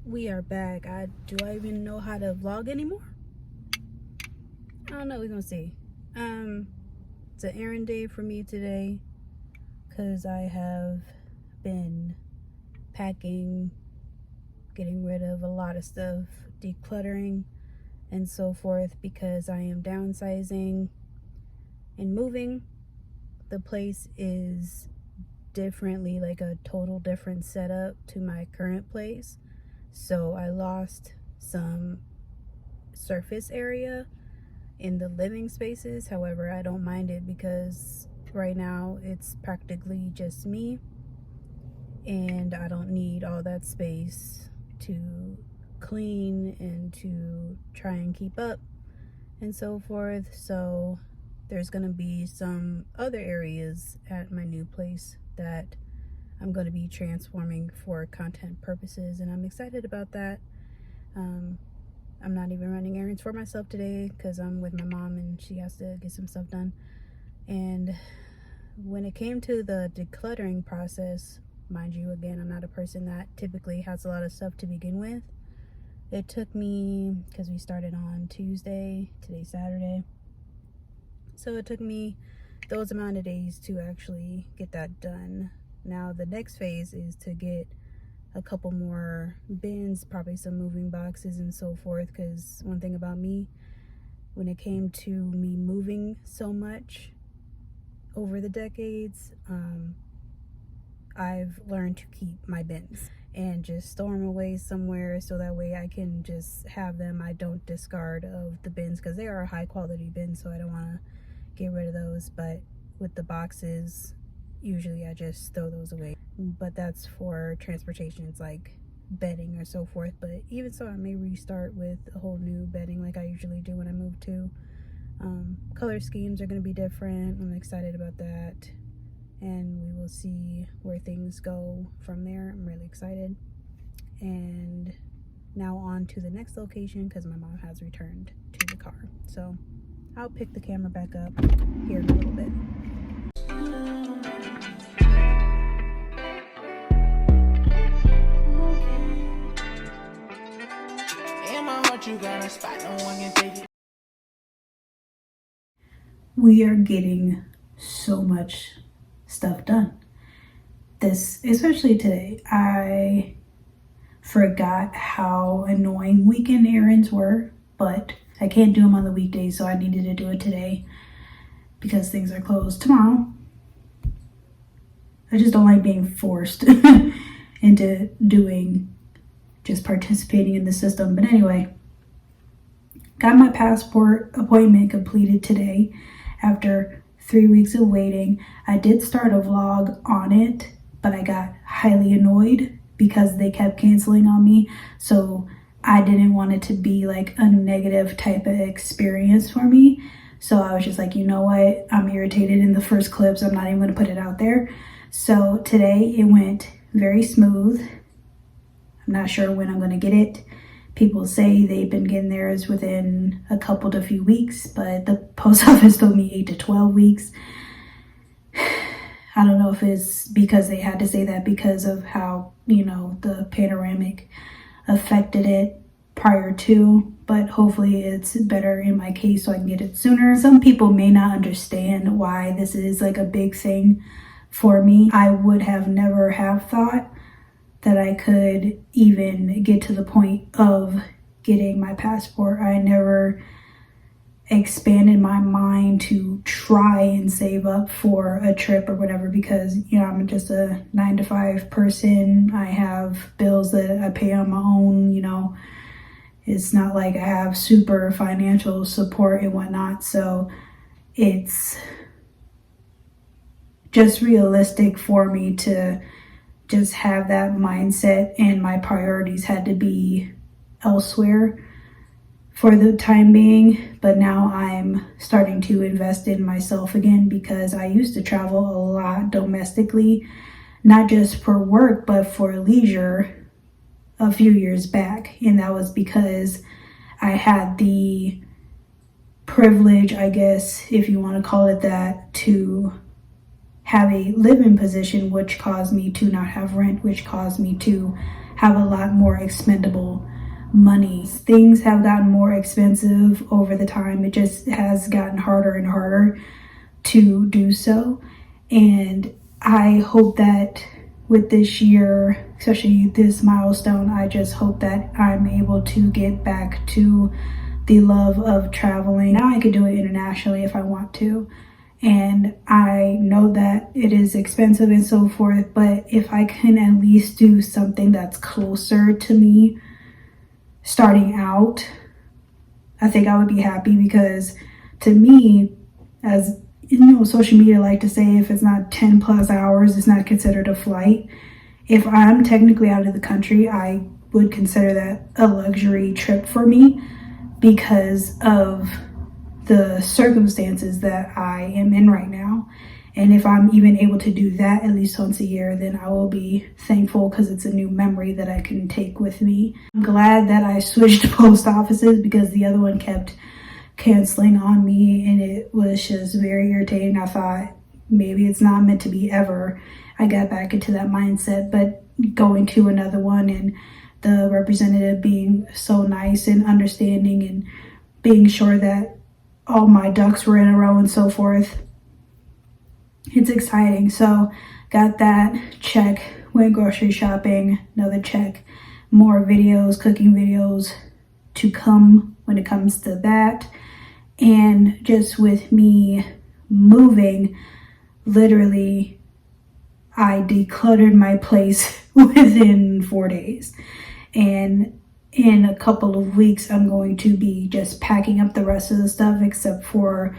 We are back. Do I even know how to vlog anymore? I don't know. We're gonna see. It's an errand day for me today because I have been packing, getting rid of a lot of stuff, decluttering, and so forth because I am downsizing and moving. The place is differently, like a total different setup to my current place. So I lost some surface area in the living spaces. However, I don't mind it because right now it's practically just me and I don't need all that space to clean and to try and keep up and so forth. So there's going to be some other areas at my new place that I'm going to be transforming for content purposes, and I'm excited about that. I'm not even running errands for myself today because I'm with my mom and she has to get some stuff done. And when it came to the decluttering process, mind you, again, I'm not a person that typically has a lot of stuff to begin with. It took me, because we started on Tuesday, today's Saturday, so it took me those amount of days to actually get that done. Now the next phase is to get a couple more bins, probably some moving boxes and so forth, because one thing about me, when it came to me moving so much over the decades, I've learned to keep my bins and just store them away somewhere so that way I can just have them. I don't discard of the bins because they are high quality bins, so I don't want to get rid of those. But with the boxes, usually I just throw those away, but that's for transportation. It's like bedding or so forth. But even so, I may restart with a whole new bedding like I usually do when I move to. Color schemes are going to be different. I'm excited about that, and we will see where things go from there. I'm really excited. And now on to the next location because my mom has returned to the car, so I'll pick the camera back up here in a little bit. You got a spot, no one can take it. We are getting so much stuff done. Especially today, I forgot how annoying weekend errands were, but I can't do them on the weekdays, so I needed to do it today because things are closed tomorrow. I just don't like being forced into just participating in the system. But anyway, got my passport appointment completed today after 3 weeks of waiting. I did start a vlog on it, but I got highly annoyed because they kept canceling on me. So I didn't want it to be like a negative type of experience for me. So I was just like, you know what? I'm irritated in the first clip, so I'm not even going to put it out there. So today it went very smooth. I'm not sure when I'm going to get it. People say they've been getting theirs within a couple to few weeks, but the post office told me 8 to 12 weeks. I don't know if it's because they had to say that because of how, the panoramic affected it prior to, but hopefully it's better in my case so I can get it sooner. Some people may not understand why this is like a big thing for me. I would have never have thought that I could even get to the point of getting my passport. I never expanded my mind to try and save up for a trip or whatever because, I'm just a 9-to-5 person. I have bills that I pay on my own, It's not like I have super financial support and whatnot. So it's just realistic for me to just have that mindset, and my priorities had to be elsewhere for the time being. But now I'm starting to invest in myself again because I used to travel a lot domestically, not just for work but for leisure a few years back, and that was because I had the privilege, I guess if you want to call it that, to have a live-in position, which caused me to not have rent, which caused me to have a lot more expendable money. Things have gotten more expensive over the time. It just has gotten harder and harder to do so. And I hope that with this year, especially this milestone, I just hope that I'm able to get back to the love of traveling. Now I could do it internationally if I want to. And I know that it is expensive and so forth, but if I can at least do something that's closer to me starting out, I think I would be happy, because to me, as you know, social media like to say, if it's not 10 plus hours, it's not considered a flight. If I'm technically out of the country, I would consider that a luxury trip for me because of the circumstances that I am in right now. And if I'm even able to do that at least once a year, then I will be thankful, because it's a new memory that I can take with me. I'm glad that I switched post offices, because the other one kept canceling on me and it was just very irritating. I thought maybe it's not meant to be ever. I got back into that mindset, but going to another one and the representative being so nice and understanding and being sure that all my ducks were in a row and so forth, it's exciting. So got that check, went grocery shopping, another check, more videos, cooking videos to come when it comes to that. And just with me moving, literally I decluttered my place within 4 days. And in a couple of weeks, I'm going to be just packing up the rest of the stuff, except for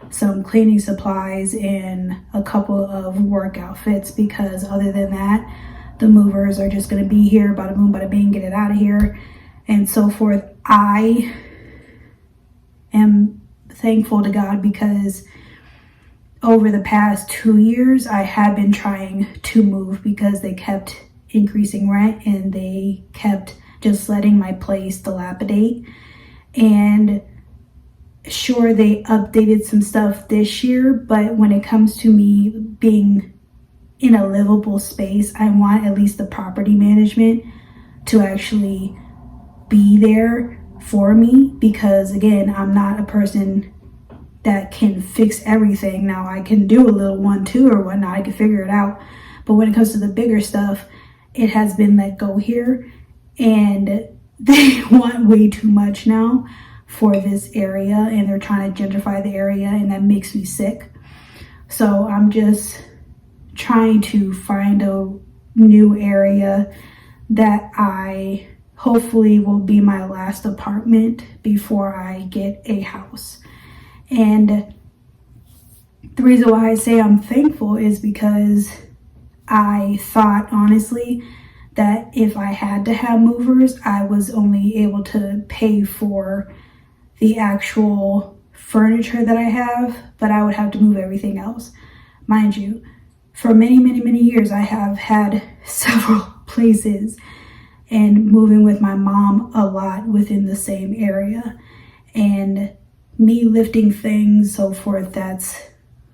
some cleaning supplies and a couple of work outfits, because other than that, the movers are just going to be here, bada boom, bada bing, get it out of here, and so forth. I am thankful to God, because over the past 2 years, I have been trying to move, because they kept increasing rent and they kept just letting my place dilapidate. And sure, they updated some stuff this year, but when it comes to me being in a livable space, I want at least the property management to actually be there for me, because again, I'm not a person that can fix everything. Now I can do a little 1-2 or whatnot, I can figure it out, but when it comes to the bigger stuff, it has been let go here, and they want way too much now for this area, and they're trying to gentrify the area, and that makes me sick. So I'm just trying to find a new area that I hopefully will be my last apartment before I get a house. And the reason why I say I'm thankful is because I thought honestly that if I had to have movers, I was only able to pay for the actual furniture that I have, but I would have to move everything else. Mind you, for many, many, many years, I have had several places and moving with my mom a lot within the same area. And me lifting things, so forth, that's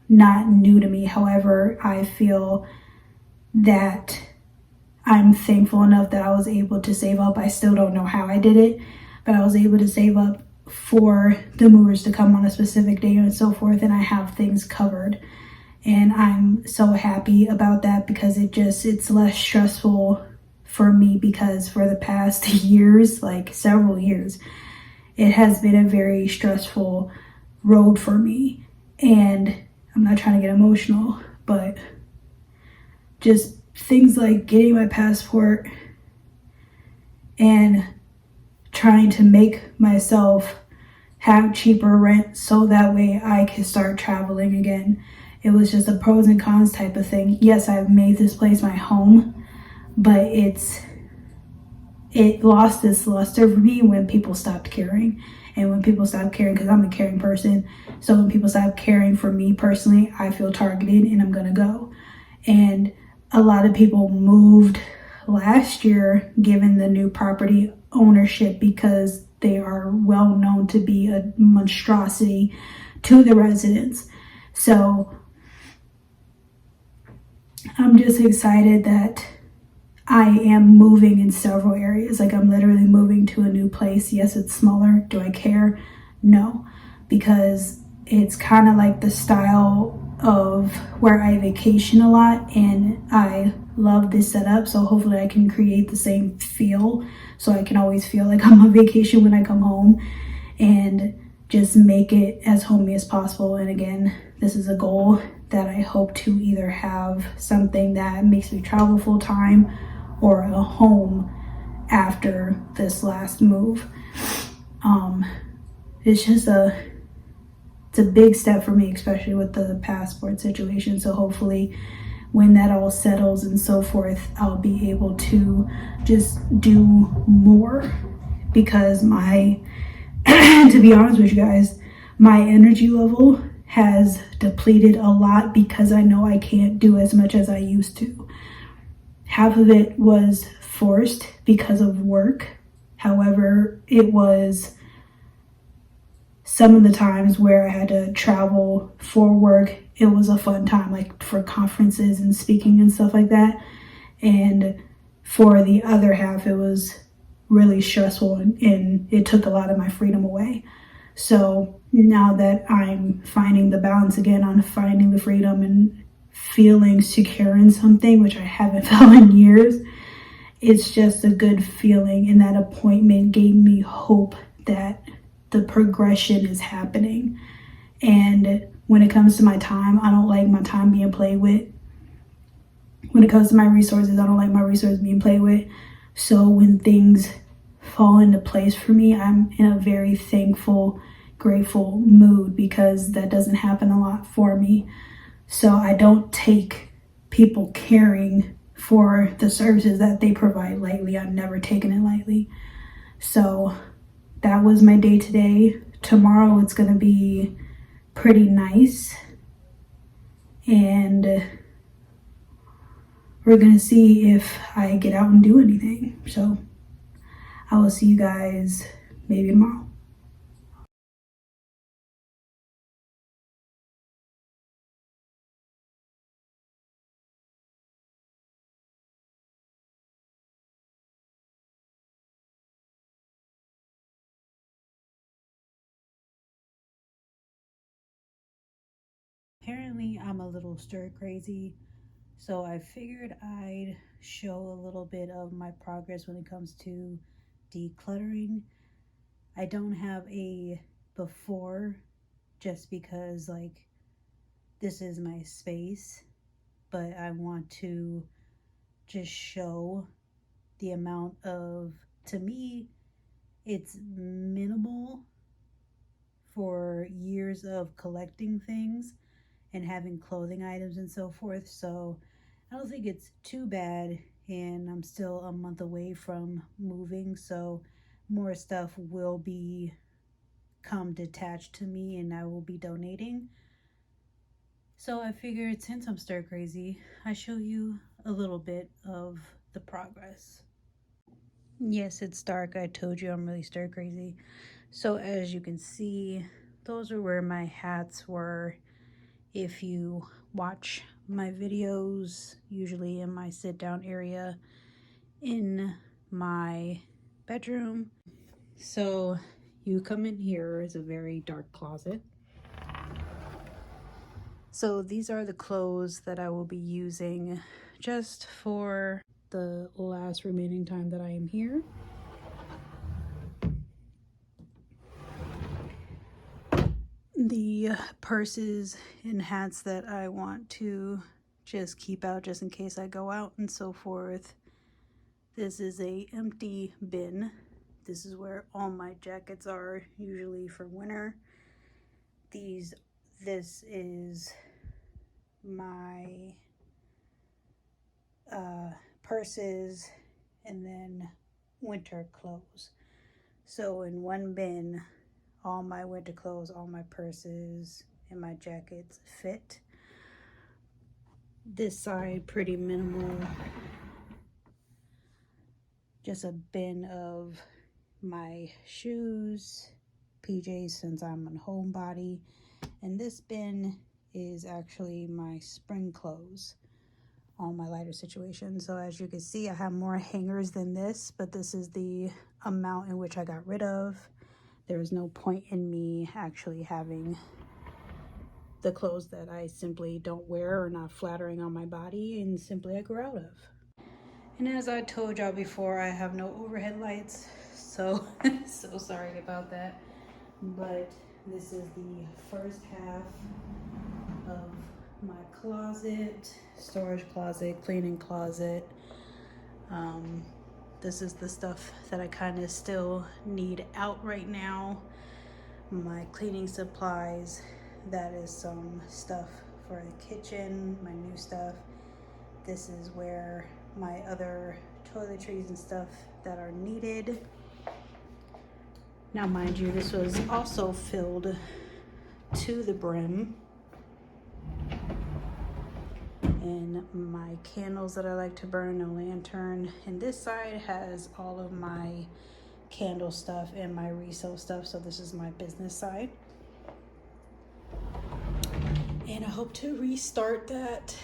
not new to me. However, I feel that I'm thankful enough that I was able to save up. I still don't know how I did it, but I was able to save up for the movers to come on a specific day and so forth, and I have things covered. And I'm so happy about that, because it's less stressful for me, because for the past years, like several years, it has been a very stressful road for me. And I'm not trying to get emotional, but just things like getting my passport and trying to make myself have cheaper rent so that way I can start traveling again. It was just a pros and cons type of thing. Yes, I've made this place my home, but it lost its luster for me when people stopped caring. And when people stop caring, because I'm a caring person, so when people stop caring for me personally, I feel targeted and I'm gonna go. And a lot of people moved last year given the new property ownership, because they are well known to be a monstrosity to the residents. So I'm just excited that I am moving in several areas. Like, I'm literally moving to a new place. Yes, it's smaller. Do I care? No, because it's kind of like the style of where I vacation a lot, and I love this setup. So hopefully I can create the same feel, so I can always feel like I'm on vacation when I come home, and just make it as homey as possible. And again, this is a goal that I hope to either have something that makes me travel full time, or a home after this last move. It's just it's a big step for me, especially with the passport situation. So hopefully when that all settles and so forth, I'll be able to just do more, because my to be honest with you guys, my energy level has depleted a lot, because I know I can't do as much as I used to. Half of it was forced because of work. However, it was some of the times where I had to travel for work, it was a fun time, like for conferences and speaking and stuff like that. And for the other half, it was really stressful, and it took a lot of my freedom away. So now that I'm finding the balance again on finding the freedom and feeling secure in something, which I haven't felt in years, it's just a good feeling. And that appointment gave me hope that the progression is happening. And when it comes to my time, I don't like my time being played with. When it comes to my resources, I don't like my resources being played with. So when things fall into place for me, I'm in a very thankful, grateful mood, because that doesn't happen a lot for me. So I don't take people caring for the services that they provide lightly. I've never taken it lightly. So that was my day today. Tomorrow it's going to be pretty nice, and we're going to see if I get out and do anything. So I will see you guys maybe tomorrow. Apparently, I'm a little stir crazy, so I figured I'd show a little bit of my progress when it comes to decluttering. I don't have a before, just because, like, this is my space, but I want to just show the amount of, to me, it's minimal for years of collecting things and having clothing items and so forth. So I don't think it's too bad, and I'm still a month away from moving, so more stuff will become detached to me, and I will be donating. So I figured, since I'm stir crazy, I show you a little bit of the progress. Yes, it's dark. I told you I'm really stir crazy. So as you can see, those are where my hats were. If you watch my videos, usually in my sit down area in my bedroom. So you come in here, is a very dark closet. So these are the clothes that I will be using just for the last remaining time that I am here. The purses and hats that I want to just keep out just in case I go out and so forth. This is a empty bin. This is where all my jackets are, usually for winter. This is my purses, and then winter clothes. So in one bin, all my winter clothes, all my purses, and my jackets fit. This side, pretty minimal. Just a bin of my shoes, PJs since I'm a homebody. And this bin is actually my spring clothes. all my lighter situations. So as you can see, I have more hangers than this, but this is the amount in which I got rid of. There is no point in me actually having the clothes that I simply don't wear or not flattering on my body, and simply I grew out of. And as I told y'all before, I have no overhead lights, so so sorry about that. But this is the first half of my closet, storage closet, cleaning closet. This is the stuff that I kind of still need out right now. My cleaning supplies, that is some stuff for the kitchen, my new stuff. This is where my other toiletries and stuff that are needed. Now mind you, this was also filled to the brim. And my candles that I like to burn, a lantern. And this side has all of my candle stuff and my resale stuff. So this is my business side. And I hope to restart that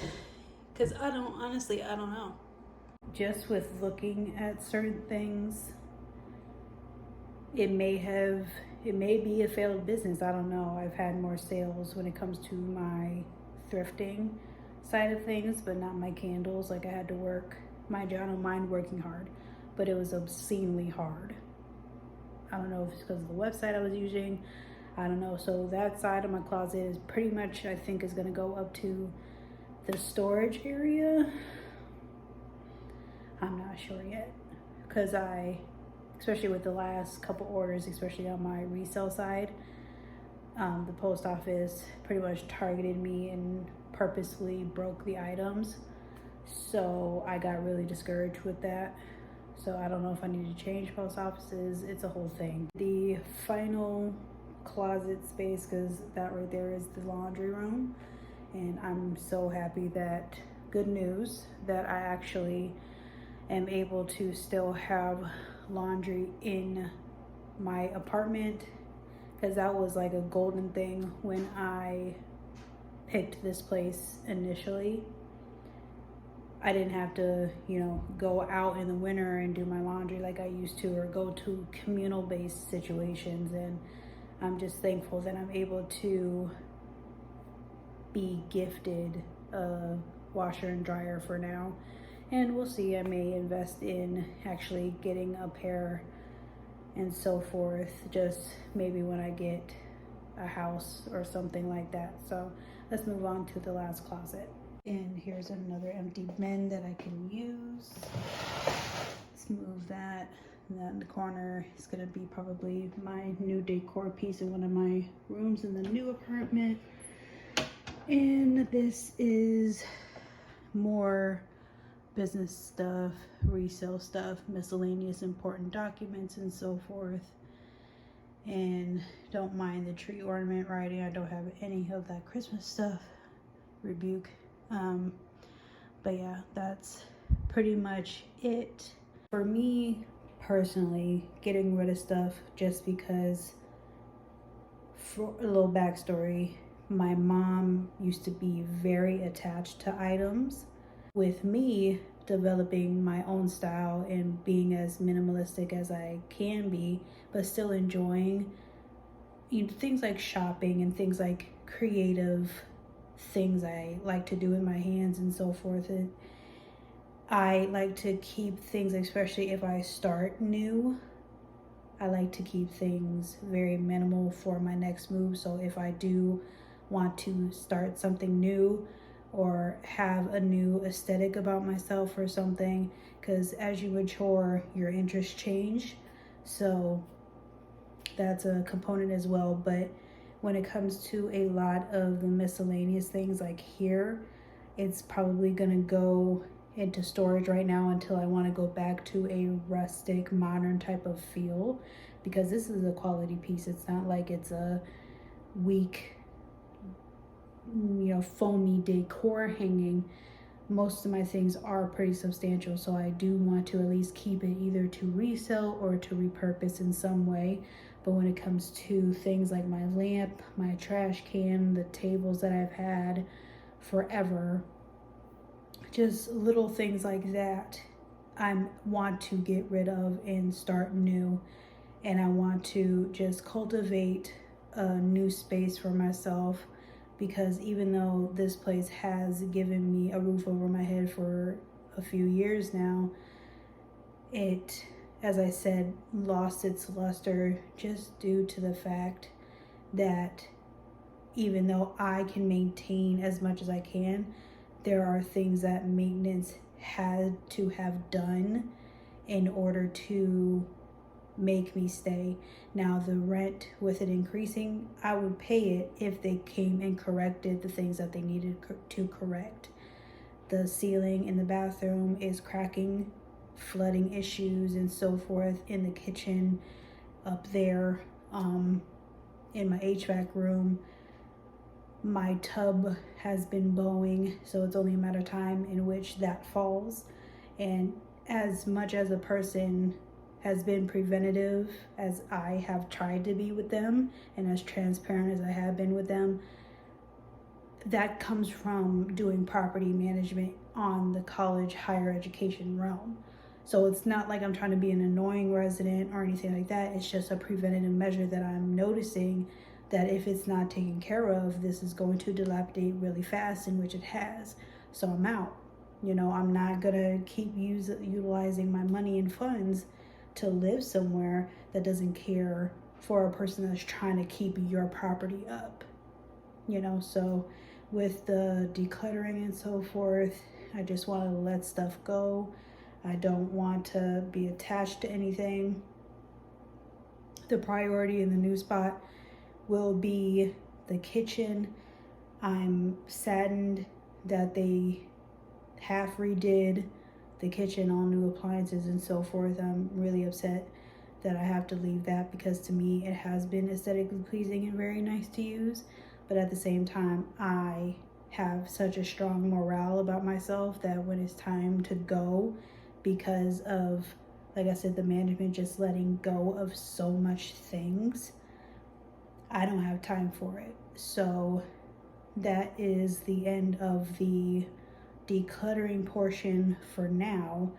because I don't know. Just with looking at certain things, it may be a failed business. I don't know. I've had more sales when it comes to my thrifting side of things, but not my candles. Like I had to work. Mind you, I don't mind working hard, but it was obscenely hard. I don't know if it's because of the website I was using. I don't know. So that side of my closet is pretty much, I think, is going to go up to the storage area. I'm not sure yet because especially with the last couple orders, especially on my resale side, the post office pretty much targeted me and purposefully broke the items. So I got really discouraged with that. So I don't know if I need to change post offices. It's a whole thing. The final closet space, because that right there is the laundry room. And I'm so happy that, good news, that I actually am able to still have laundry in my apartment, because that was like a golden thing when I picked this place initially. I didn't have to, go out in the winter and do my laundry like I used to, or go to communal based situations. And I'm just thankful that I'm able to be gifted a washer and dryer for now. And we'll see, I may invest in actually getting a pair and so forth, just maybe when I get a house or something like that. So let's move on to the last closet. And here's another empty bin that I can use. Let's move that. And that in the corner is gonna be probably my new decor piece in one of my rooms in the new apartment. And this is more business stuff, resale stuff, miscellaneous important documents and so forth. And don't mind the tree ornament writing. I don't have any of that Christmas stuff. Rebuke. But yeah, that's pretty much it. For me personally, getting rid of stuff just because, for a little backstory, my mom used to be very attached to items. With me developing my own style and being as minimalistic as I can be, but still enjoying things like shopping and things like creative things I like to do in my hands and so forth. And I like to keep things, especially if I start new, I like to keep things very minimal for my next move. So if I do want to start something new or have a new aesthetic about myself or something, because as you mature, your interests change. So that's a component as well. But when it comes to a lot of the miscellaneous things like here, it's probably gonna go into storage right now until I want to go back to a rustic, modern type of feel, because this is a quality piece. It's not like it's a weak, foamy decor hanging. Most of my things are pretty substantial, so I do want to at least keep it either to resell or to repurpose in some way. But when it comes to things like my lamp, my trash can, the tables that I've had forever, just little things like that I want to get rid of and start new. And I want to just cultivate a new space for myself, because even though this place has given me a roof over my head for a few years now, it, as I said, lost its luster just due to the fact that even though I can maintain as much as I can, there are things that maintenance had to have done in order to make me stay. Now, the rent, with it increasing, I would pay it if they came and corrected the things that they needed to correct. The ceiling in the bathroom is cracking, flooding issues and so forth. In the kitchen up there, in my HVAC room, my tub has been bowing, so it's only a matter of time in which that falls. And as much as a person has been preventative as I have tried to be with them, and as transparent as I have been with them, that comes from doing property management on the college higher education realm. So it's not like I'm trying to be an annoying resident or anything like that. It's just a preventative measure that I'm noticing that if it's not taken care of, this is going to dilapidate really fast, in which it has. So I'm out. You know, I'm not gonna keep utilizing my money and funds to live somewhere that doesn't care for a person that's trying to keep your property up. You know, so with the decluttering and so forth, I just want to let stuff go. I don't want to be attached to anything. The priority in the new spot will be the kitchen. I'm saddened that they half redid the kitchen, all new appliances and so forth. I'm really upset that I have to leave that, because to me it has been aesthetically pleasing and very nice to use. But at the same time, I have such a strong morale about myself that when it's time to go, because of, like I said, the management just letting go of so much things, I don't have time for it. So that is the end of the decluttering portion for now.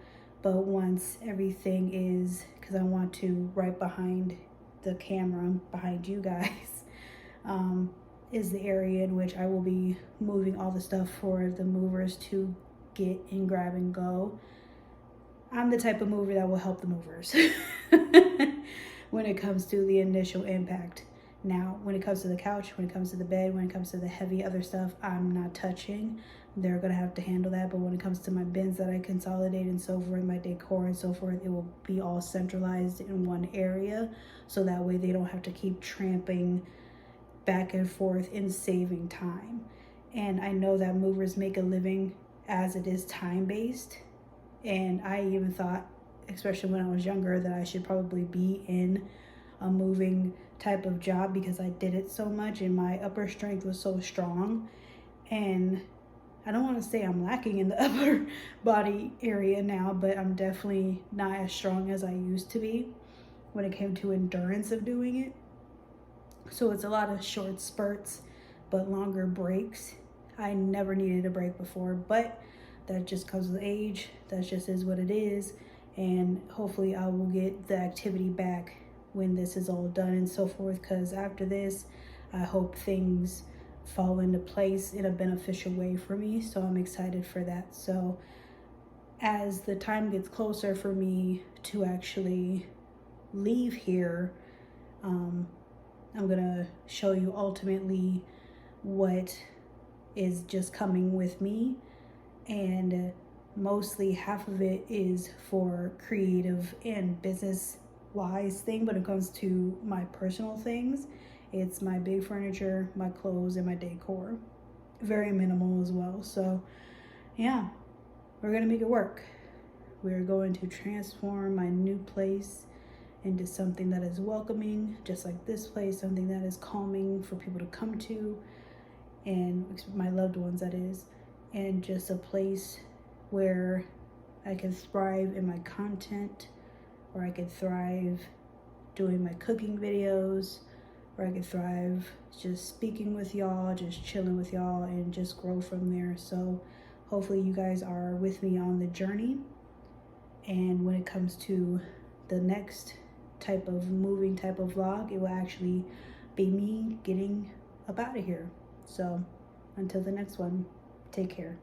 But once everything is, because I want to, right behind the camera, behind you guys, is the area in which I will be moving all the stuff for the movers to get and grab and go. I'm the type of mover that will help the movers when it comes to the initial impact. Now, when it comes to the couch, when it comes to the bed, when it comes to the heavy other stuff, I'm not touching. They're gonna have to handle that. But when it comes to my bins that I consolidate and so forth, my decor and so forth, it will be all centralized in one area. So that way they don't have to keep tramping back and forth and saving time. And I know that movers make a living as it is time-based. And I even thought, especially when I was younger, that I should probably be in a moving type of job, because I did it so much and my upper strength was so strong. And I don't want to say I'm lacking in the upper body area now, but I'm definitely not as strong as I used to be when it came to endurance of doing it. So it's a lot of short spurts, but longer breaks. I never needed a break before, but that just comes with age. That just is what it is. And hopefully I will get the activity back when this is all done and so forth, because after this, I hope things fall into place in a beneficial way for me. So I'm excited for that. So as the time gets closer for me to actually leave here, I'm gonna show you ultimately what is just coming with me. And mostly half of it is for creative and business wise thing, but when it comes to my personal things, it's my big furniture, my clothes, and my decor. Very minimal as well. So yeah, we're gonna make it work. We're going to transform my new place into something that is welcoming, just like this place, something that is calming for people to come to, and my loved ones, that is, and just a place where I can thrive in my content, where I could thrive doing my cooking videos, where I could thrive just speaking with y'all, just chilling with y'all, and just grow from there. So hopefully you guys are with me on the journey. And when it comes to the next type of moving type of vlog, it will actually be me getting up out of here. So until the next one, take care.